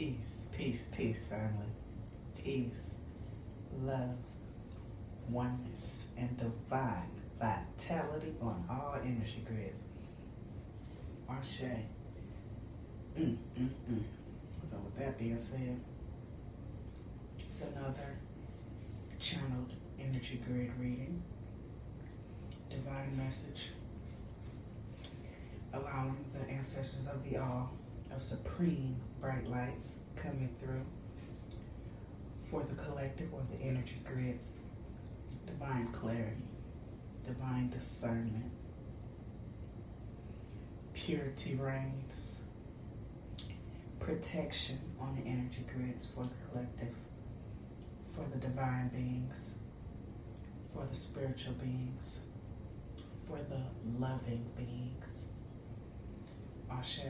Peace, peace, peace, family. Peace, love, oneness, and divine vitality on all energy grids. Ashe. So with that being said, it's another channeled energy grid reading. Divine message. Allowing the ancestors of the all of supreme bright lights coming through for the collective or the energy grids. Divine clarity, divine discernment, purity reigns, protection on the energy grids for the collective, for the divine beings, for the spiritual beings, for the loving beings. Ashe.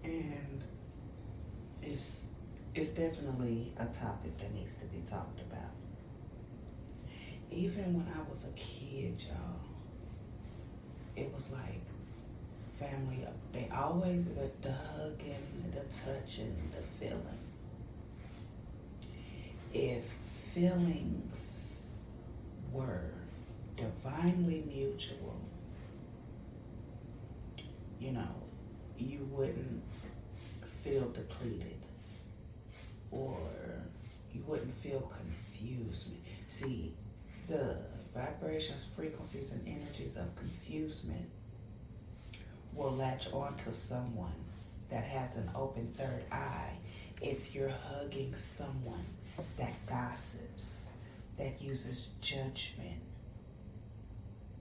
And it's definitely a topic that needs to be talked about. Even when I was a kid, y'all, it was like family, they always, the hugging, the touching, the feeling. If feelings were divinely mutual, you know, you wouldn't feel depleted or you wouldn't feel confusement. See, the vibrations, frequencies, and energies of confusement will latch onto someone that has an open third eye if you're hugging someone that gossips, that uses judgment,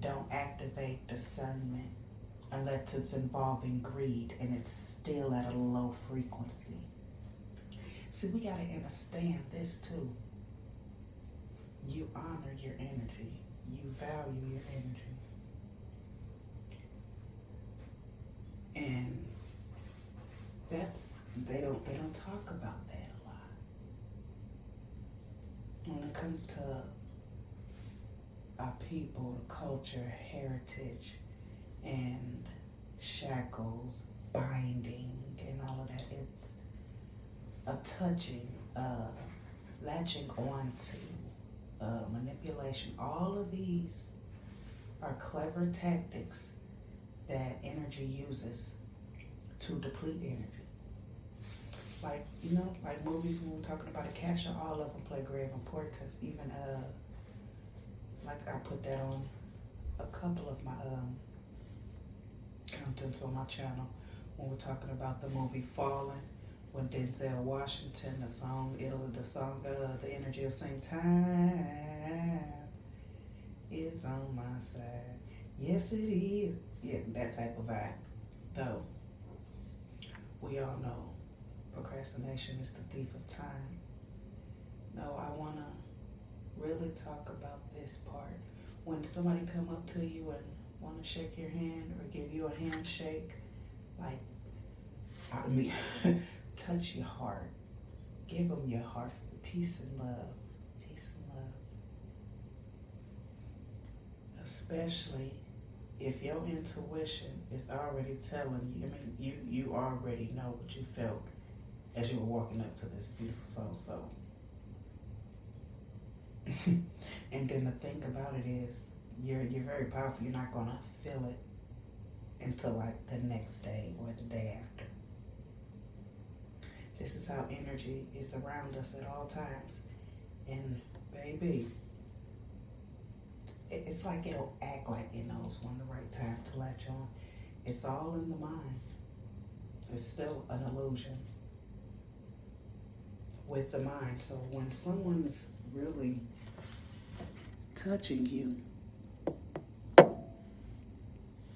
don't activate discernment, unless it's involving greed and it's still at a low frequency. See, we gotta understand this too. You honor your energy. You value your energy. And that's, they don't talk about that a lot. When it comes to our people, culture, heritage, and shackles, binding, and all of that. It's a touching, latching on to, manipulation. All of these are clever tactics that energy uses to deplete energy. Like, you know, like movies when we're talking about a Cashapps, all of them play grave importance. Even, like I put that on a couple of my, contents on my channel when we're talking about the movie Fallen, when Denzel Washington, the energy of same time is on my side. Yes, it is. Yeah, that type of vibe. Though, we all know procrastination is the thief of time. No, I want to really talk about this part. When somebody come up to you and want to shake your hand or give you a handshake, like, I mean, touch your heart. Give them your heart. Peace and love. Peace and love. Especially if your intuition is already telling you, I mean, you already know what you felt as you were walking up to this beautiful soul. And then the thing about it is, you're very powerful. You're not going to feel it until like the next day or the day after. This is how energy is around us at all times. And baby, it's like it'll act like it knows when the right time to latch on. It's all in the mind. It's still an illusion with the mind. So when someone's really touching you,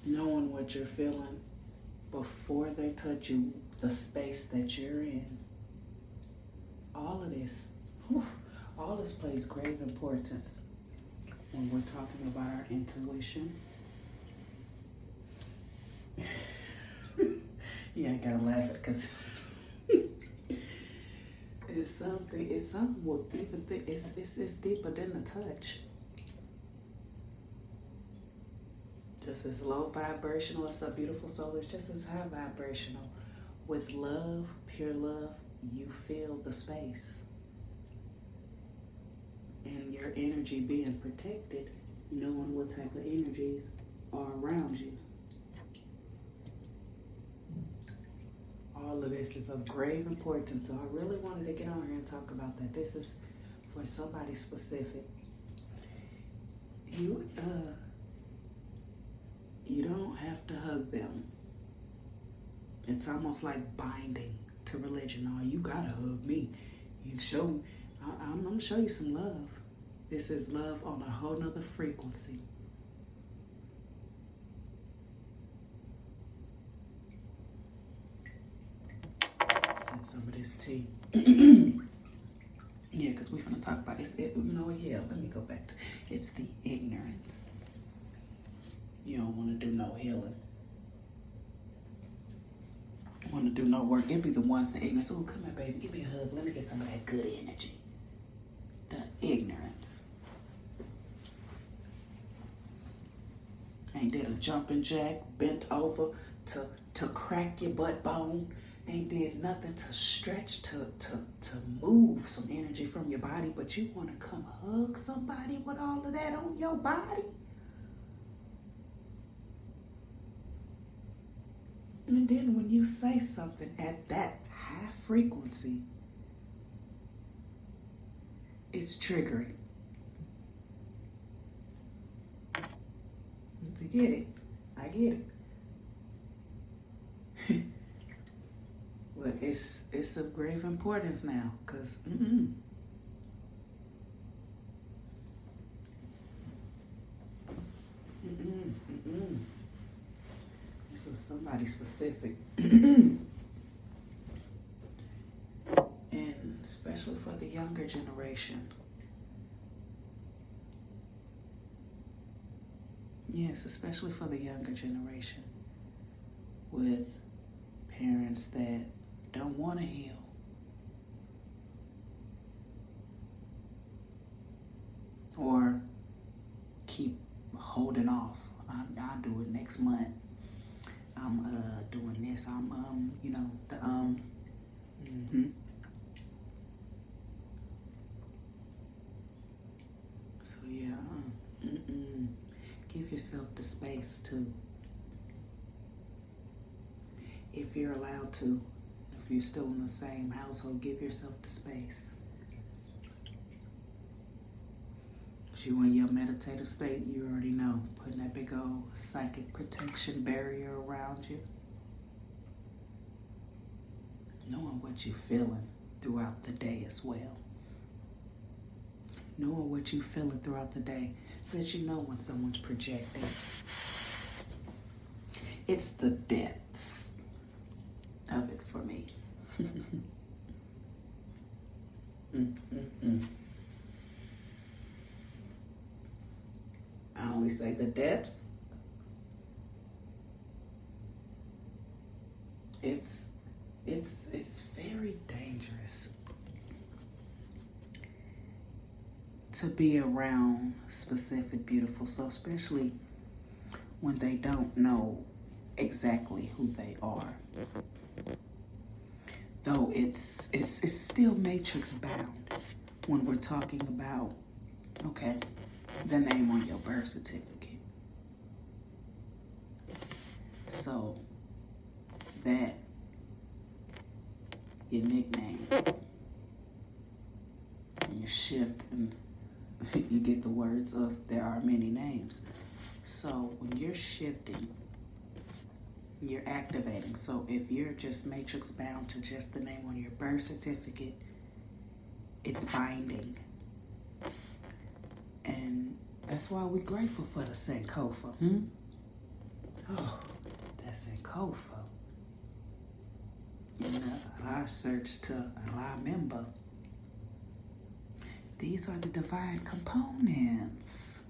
knowing what you're feeling before they touch you, the space that you're in, all this plays grave importance when we're talking about our intuition. Yeah, I gotta laugh at it because it's something with even it's deeper than the touch. Just as low vibrational as a beautiful soul is just as high vibrational with love, pure love, you feel the space. And your energy being protected, knowing what type of energies are around you. All of this is of grave importance, so I really wanted to get on here and talk about that. This is for somebody specific. You don't have to hug them. It's almost like binding to religion. Oh, you gotta hug me. I'm gonna show you some love. This is love on a whole nother frequency. Sip some of this tea. Yeah, because we're gonna talk about let me go back to it's the ignorance. You don't want to do no healing. You want to do no work. It be the ones that ignorance. Oh, come here, baby. Give me a hug. Let me get some of that good energy. The ignorance. Ain't did a jumping jack, bent over to crack your butt bone. Ain't did nothing to stretch, to move some energy from your body, but you want to come hug somebody with all of that on your body? And then when you say something at that high frequency, it's triggering. You get it. I get it. But it's of grave importance now, because This was somebody specific. And especially for the younger generation. Yes, especially for the younger generation. With parents that don't want to heal. Or keep holding off. I'll do it next month. I'm doing this. I'm So yeah, give yourself the space to, if you're allowed to, if you're still in the same household, give yourself the space. You in your meditative state, you already know, putting that big old psychic protection barrier around you. Knowing what you're feeling throughout the day as well. Knowing what you're feeling throughout the day, lets you know when someone's projecting. It's the depths of it for me. I only say the depths. It's very dangerous to be around specific beautiful souls, especially when they don't know exactly who they are. Though it's still matrix bound when we're talking about, okay, the name on your birth certificate. So that your nickname, your shift, and you get the words of there are many names. So when you're shifting, you're activating. So if you're just matrix bound to just the name on your birth certificate, it's binding. And that's why we're grateful for the Sankofa. Oh, that Sankofa. In the Ra search to Ra member. These are the divine components.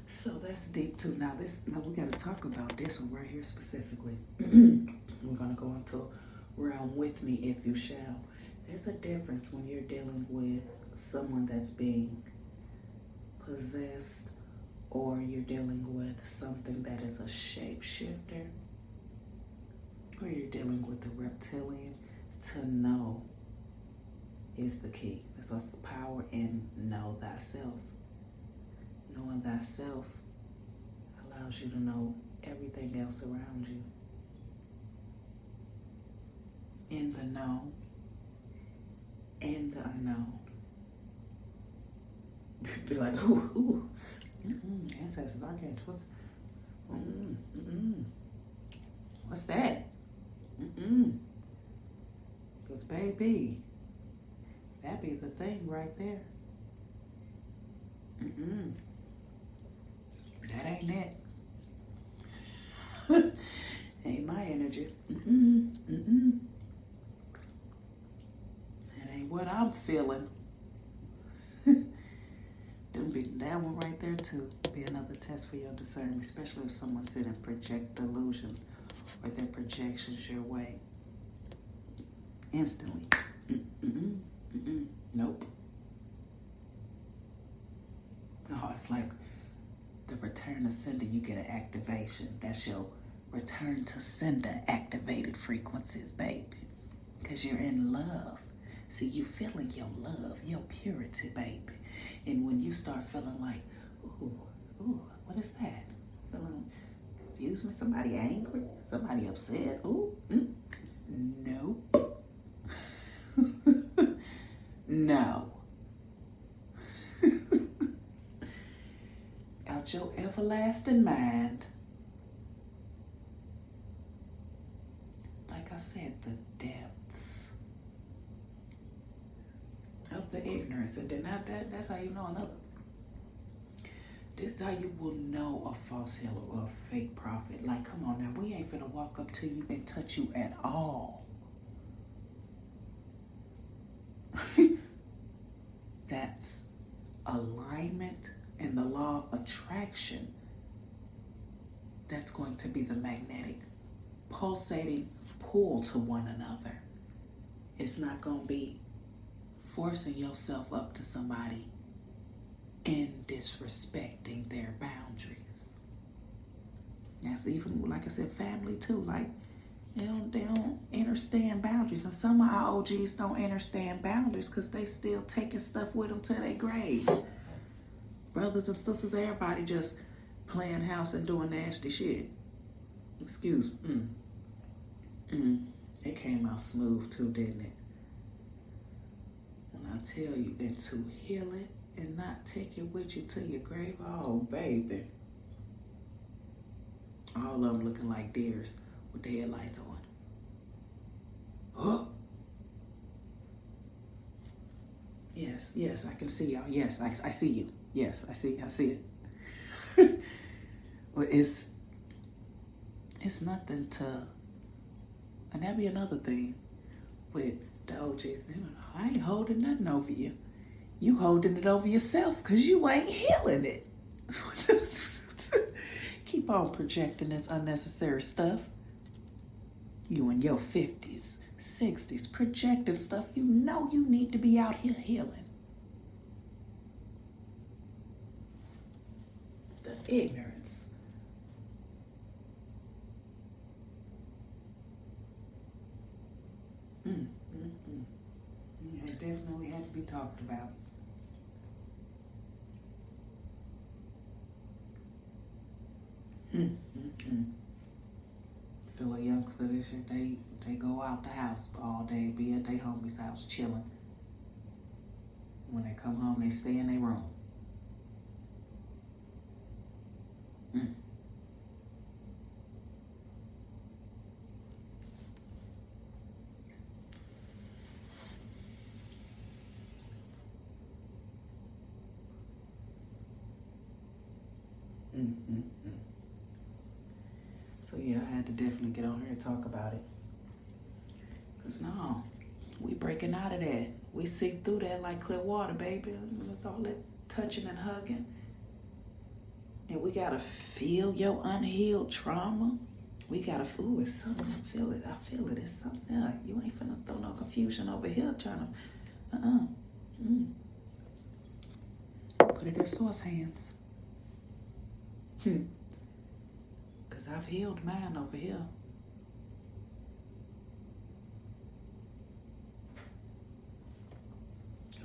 So that's deep too. Now we got to talk about this one right here specifically. We're gonna go into realm with me, if you shall. There's a difference when you're dealing with someone that's being possessed or you're dealing with something that is a shapeshifter, or you're dealing with the reptilian, to know is the key. That's what's the power in know thyself. Knowing thyself allows you to know everything else around you. In the know and the unknown. Be like, ooh, ancestors, archangels, what's that? Because baby, that be the thing right there. That ain't it. Ain't my energy. That ain't what I'm feeling. That one right there too be another test for your discernment, especially if someone's sitting project delusions or their projections your way. Instantly. Nope. Oh, it's like the return to sender, you get an activation. That's your return to sender activated frequencies, baby. Because you're in love. See, you feeling your love, your purity, baby. And when you start feeling like, ooh, what is that? Feeling confused with somebody angry, somebody upset. No. No. Out your everlasting mind. Like I said, the depths of the ignorance. And then that's how you know another. This is how you will know a false healer or a fake prophet. Like, come on now, we ain't finna walk up to you and touch you at all. That's alignment and the law of attraction. That's going to be the magnetic, pulsating pull to one another. It's not going to be forcing yourself up to somebody and disrespecting their boundaries. That's even, like I said, family too. Like, they don't understand boundaries. And some of our OGs don't understand boundaries because they still taking stuff with them to their grave. Brothers and sisters, everybody just playing house and doing nasty shit. Excuse me. It came out smooth too, didn't it? When I tell you, and to heal it and not take it with you to your grave, oh baby. All of them looking like deers with their headlights on. Oh. Yes, I can see y'all. Yes, I see you. Yes, I see it. Well, it's nothing to, and that'd be another thing with the OGs. I ain't holding nothing over you. You holding it over yourself because you ain't healing it. Keep on projecting this unnecessary stuff. You in your 50s, 60s, projecting stuff you know you need to be out here healing. The ignorance. It definitely had to be talked about. Feel a youngster, they go out the house all day, be at their homie's house chilling. When they come home, they stay in their room. So yeah, I had to definitely get on here and talk about it. Cause no, we breaking out of that. We see through that like clear water, baby. With all that touching and hugging. And we gotta feel your unhealed trauma. We gotta, it's something, I feel it. It's something. You ain't finna throw no confusion over here trying to, Put it in source hands. Because I've healed mine over here.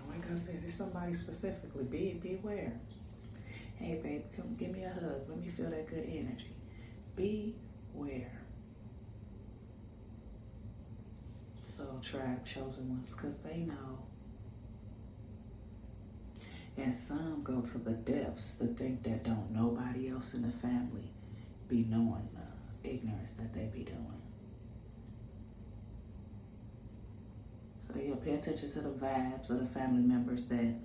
Like I said, it's somebody specifically. Beware. Hey, baby, come give me a hug. Let me feel that good energy. Beware. So, tribe, chosen ones, because they know. And some go to the depths to think that don't nobody else in the family be knowing the ignorance that they be doing. So yeah, pay attention to the vibes of the family members that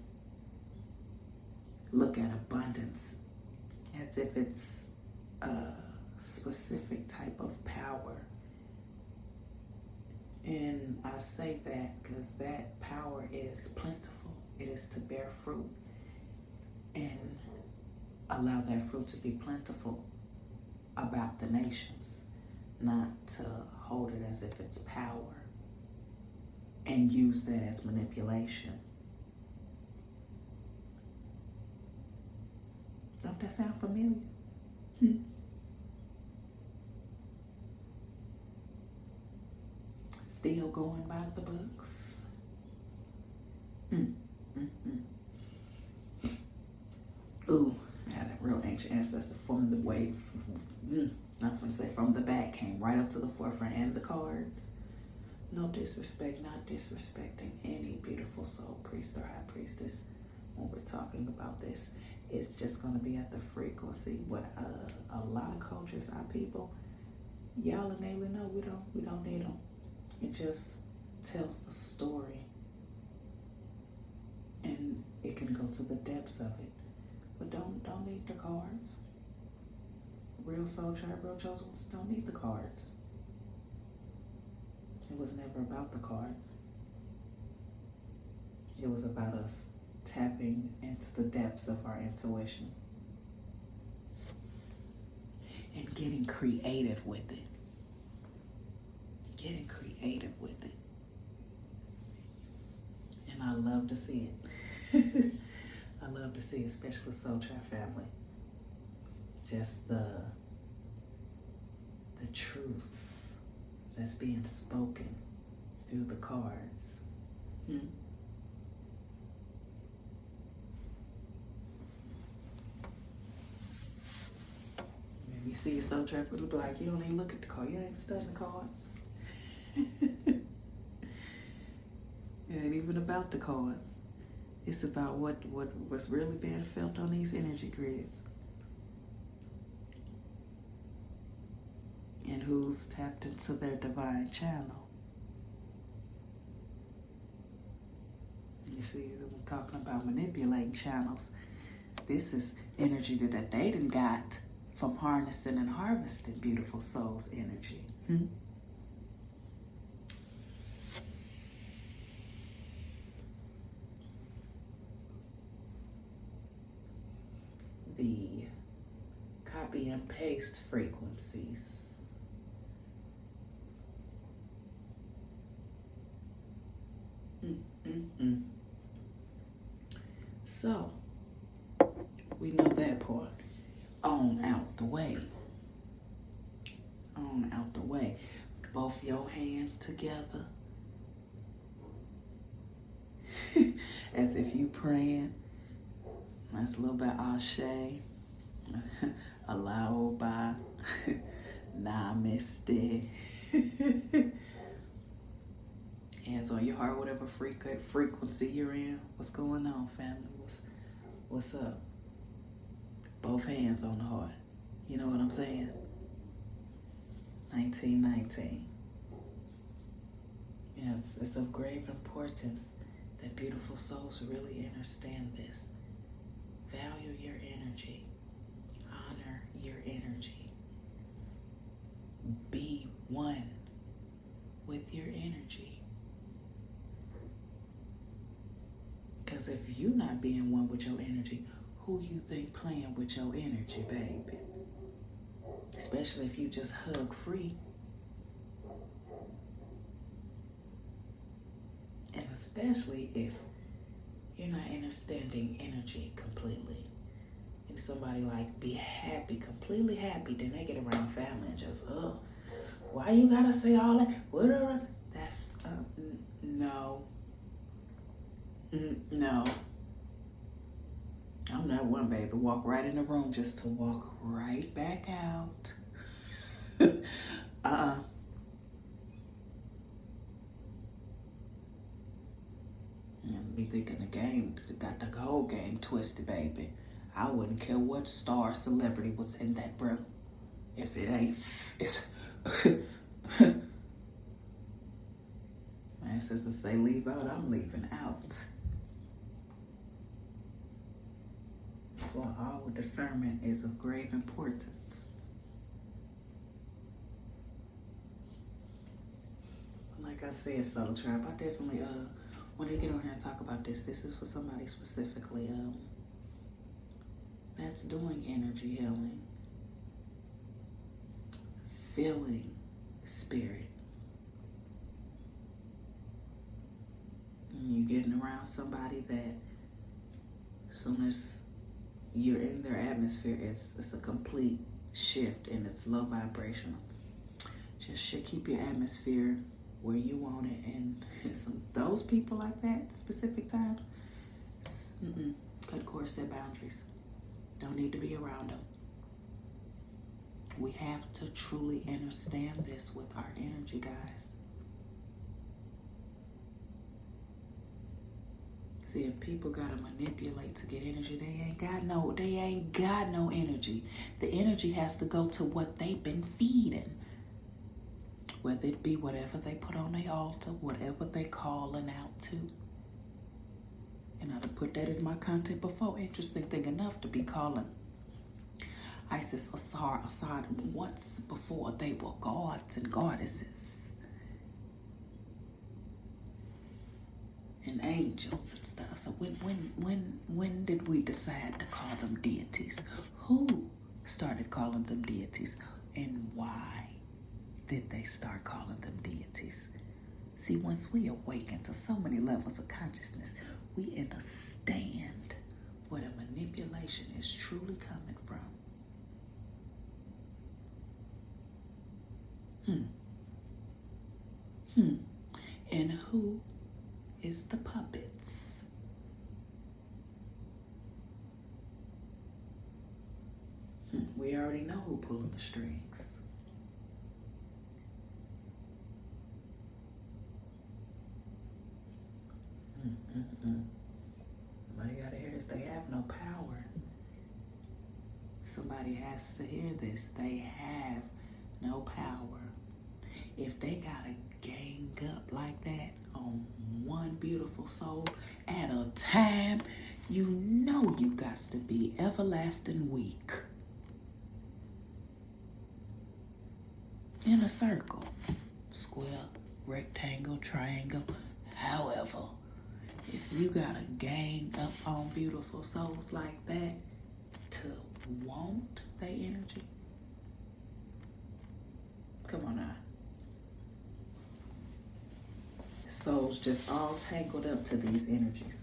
look at abundance as if it's a specific type of power. And I say that because that power is plentiful. It is to bear fruit and allow that fruit to be plentiful about the nations, not to hold it as if it's power and use that as manipulation. Don't that sound familiar? Still going by the books. Ooh, I had a real ancient ancestor from the way, not going to say from the back, came right up to the forefront, and the cards. No disrespect, not disrespecting any beautiful soul priest or high priestess when we're talking about this. It's just going to be at the frequency. What a lot of cultures, our people, y'all innately know we don't need them. It just tells the story, and it can go to the depths of it. But don't need the cards. Real soul tribe, real chosen ones don't need the cards. It was never about the cards. It was about us tapping into the depths of our intuition and getting creative with it. Getting creative with it. And I love to see it. I love to see it, especially with Soul Tribe family. Just the truths that's being spoken through the cards. Maybe you see your Soul Tribe, it'll be like, you don't even look at the card. You ain't studying the cards. It ain't even about the cards. It's about what's really being felt on these energy grids. And who's tapped into their divine channel. You see, I'm talking about manipulating channels. This is energy that they done got from harnessing and harvesting beautiful souls' energy. The copy and paste frequencies. So, we know that part. On out the way. On out the way. Both your hands together. As if you praying. That's a little bit ashe. Allow by. Namaste. Hands on your heart, whatever frequency you're in. What's going on, family? What's up? Both hands on the heart. You know what I'm saying? 1919. Yes, it's of grave importance that beautiful souls really understand this. Value your energy. Honor your energy. Be one with your energy. Because if you're not being one with your energy, who you think playing with your energy, baby? Especially if you just hug free. And especially if you're not understanding energy completely And somebody like be happy, completely happy, then they get around family and just, why you gotta say all that? Whatever. That's, no. No. I'm not one baby. Walk right in the room just to walk right back out. And be thinking the game, got the whole game twisted, baby. I wouldn't care what star celebrity was in that, bro. If it ain't, it's my ancestors say leave out, I'm leaving out. So all discernment is of grave importance. Like I said, Soul Tribe, I definitely wanted to get on here and talk about this. This is for somebody specifically that's doing energy healing, feeling spirit. And you're getting around somebody that as soon as you're in their atmosphere, it's a complete shift and it's low vibrational. Just should keep your atmosphere where you want it, and those people like that, specific times, cut course, set boundaries. Don't need to be around them. We have to truly understand this with our energy, guys. See, if people gotta manipulate to get energy, they ain't got no energy. The energy has to go to what they've been feeding. Whether it be whatever they put on their altar, whatever they calling out to. And I've put that in my content before. Interesting thing enough to be calling Isis, Assad once before they were gods and goddesses. And angels and stuff. So when did we decide to call them deities? Who started calling them deities? And why did they start calling them deities? See, once we awaken to so many levels of consciousness, we understand where the manipulation is truly coming from. And who is the puppets? We already know who pulling the strings. Somebody gotta hear this. They have no power. Somebody has to hear this. They have no power. If they gotta gang up like that on one beautiful soul at a time, you know you got to be everlasting weak. In a circle, square, rectangle, triangle, however, if you gotta gang up on beautiful souls like that to want their energy, come on now. Souls just all tangled up to these energies.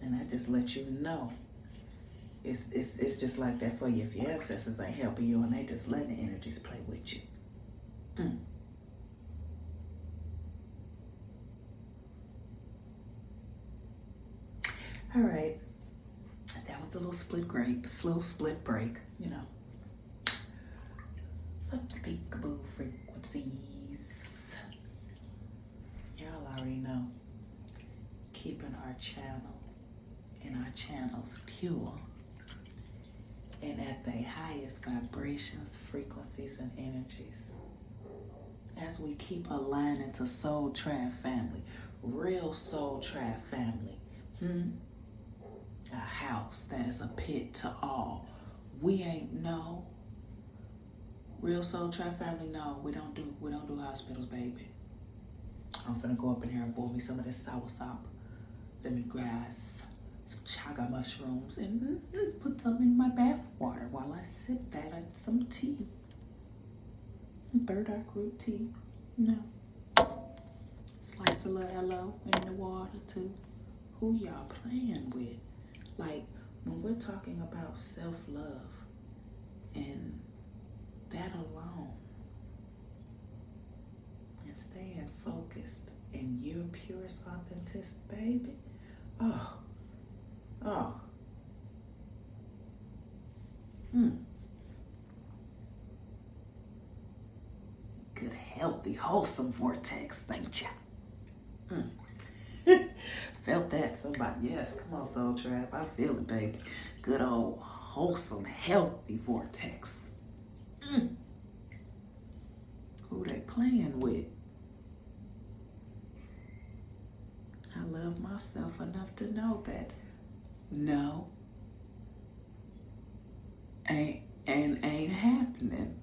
And that just lets you know it's just like that for you. If your ancestors ain't helping you and they just letting the energies play with you. All right, that was the little split break, you know. Fuck the peekaboo frequencies. Y'all already know. Keeping our channel and our channels pure and at the highest vibrations, frequencies, and energies. As we keep aligning to Soul Tribe family, real Soul Tribe family. A house that is a pit to all. We ain't no real Soul Tribe family. No, we don't do hospitals, baby. I'm finna go up in here and boil me some of this soursop, lemongrass, some chaga mushrooms, and put some in my bath water while I sip that and some tea. Burdock root tea. No. Slice a little hello in the water too. Who y'all playing with? Like, when we're talking about self-love and that alone and staying focused in your purest authenticity, baby. Oh. Good, healthy, wholesome vortex. Thank you. Felt that. Somebody, yes. Come on, Soul Trap. I feel it, baby. Good old, wholesome, healthy vortex. Who they playing with? I love myself enough to know that no, ain't happening.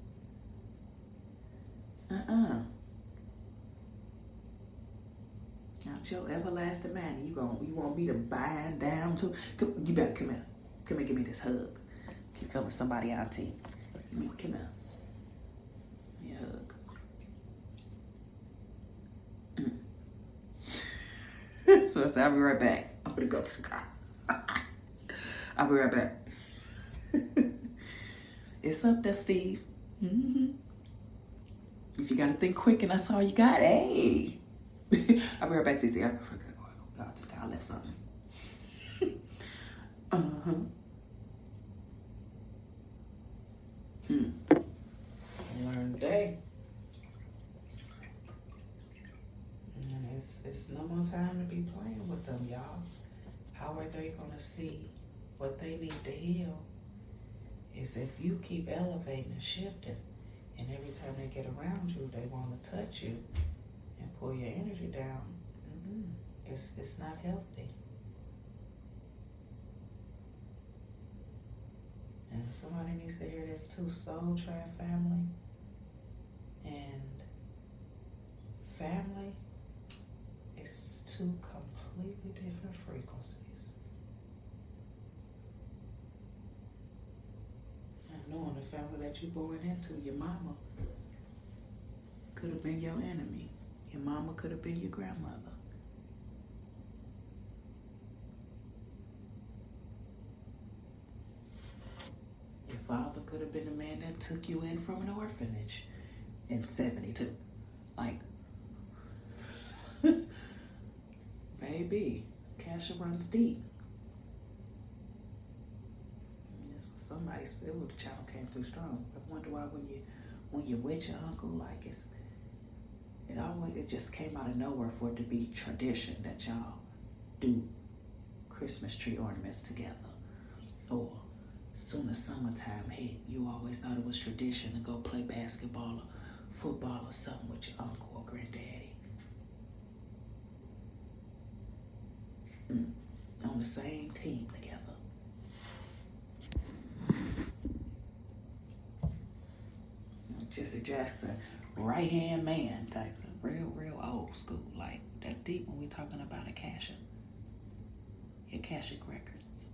Not your everlasting man. You want me to bind down to? You better come here. Come here, give me this hug. Keep feeling somebody, auntie. Come here. Give me a hug. So I said, I'll be right back. I'm gonna go to the car. I'll be right back. It's up there, Steve. If you gotta think quick and that's all you got, hey. I'll be right back, Cece. I left something. Learn today. And it's no more time to be playing with them, y'all. How are they gonna see what they need to heal? Is if you keep elevating and shifting, and every time they get around you, they want to touch you and pull your energy down. It's not healthy. And somebody needs to hear this too. Soul Trap family and family is two completely different frequencies. And knowing the family that you're born into, your mama could have been your enemy. Your mama could have been your grandmother. Your father could have been the man that took you in from an orphanage in 72. Like, baby, Cashapps runs deep. This was somebody's spirit. The child came through strong. I wonder why when you're with your uncle, like it just came out of nowhere for it to be tradition that y'all do Christmas tree ornaments together. Or soon as summertime hit, you always thought it was tradition to go play basketball or football or something with your uncle or granddaddy. On the same team together. Jesse Jackson, right-hand man type of real old school. Like, that's deep when we talking about Akasha. Akashic records.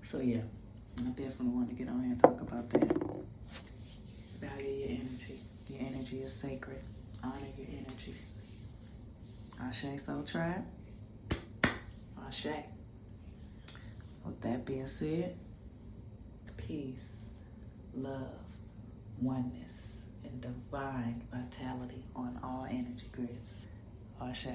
So yeah, I definitely want to get on here and talk about that. Value your energy. Your energy is sacred. Honor your energy. Ashe, Soul Tribe. Ashe. With that being said, peace, love, oneness, and divine vitality on all energy grids. Ashe.